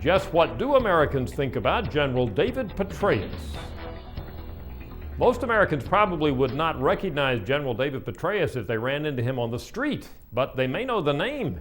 Just what do Americans think about General David Petraeus? Most Americans probably would not recognize General David Petraeus if they ran into him on the street, but they may know the name.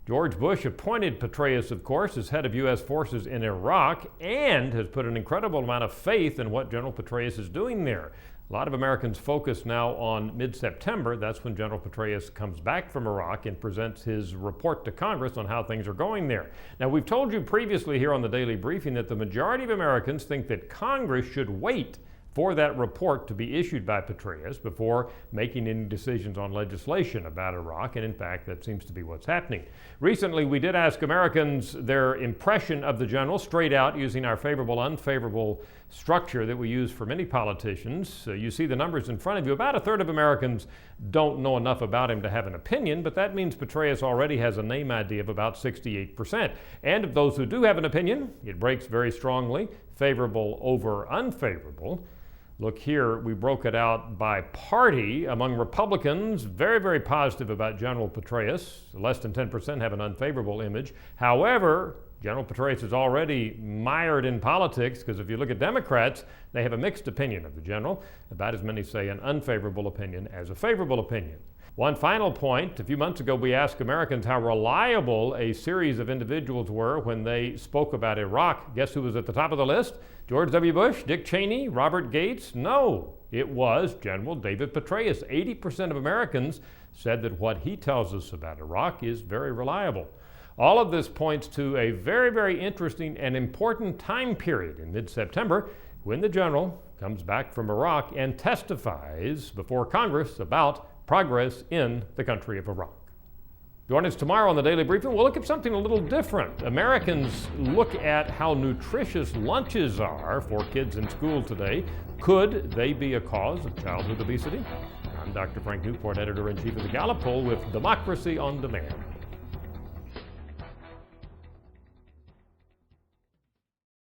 George Bush appointed Petraeus, of course, as head of U.S. forces in Iraq and has put an incredible amount of faith in what General Petraeus is doing there. A lot of Americans focus now on mid-September. That's when General Petraeus comes back from Iraq and presents his report to Congress on how things are going there. Now, we've told you previously here on the Daily Briefing that the majority of Americans think that Congress should wait for that report to be issued by Petraeus before making any decisions on legislation about Iraq, and in fact, that seems to be what's happening. Recently, we did ask Americans their impression of the general straight out using our favorable, unfavorable structure that we use for many politicians. You see the numbers in front of you. About a third of Americans don't know enough about him to have an opinion, but that means Petraeus already has a name ID of about 68%. And of those who do have an opinion, it breaks very strongly, favorable over unfavorable. Look here, we broke it out by party. Among Republicans, very, very positive about General Petraeus. Less than 10% have an unfavorable image. However, General Petraeus is already mired in politics because if you look at Democrats, they have a mixed opinion of the general. About as many say an unfavorable opinion as a favorable opinion. One final point, a few months ago we asked Americans how reliable a series of individuals were when they spoke about Iraq. Guess who was at the top of the list? George W. Bush, Dick Cheney, Robert Gates? No, it was General David Petraeus. 80% of Americans said that what he tells us about Iraq is very reliable. All of this points to a very, very interesting and important time period in mid-September when the general comes back from Iraq and testifies before Congress about progress in the country of Iraq. Join us tomorrow on the Daily Briefing. We'll look at something a little different. Americans look at how nutritious lunches are for kids in school today. Could they be a cause of childhood obesity? I'm Dr. Frank Newport, editor-in-chief of the Gallup poll with Democracy on Demand.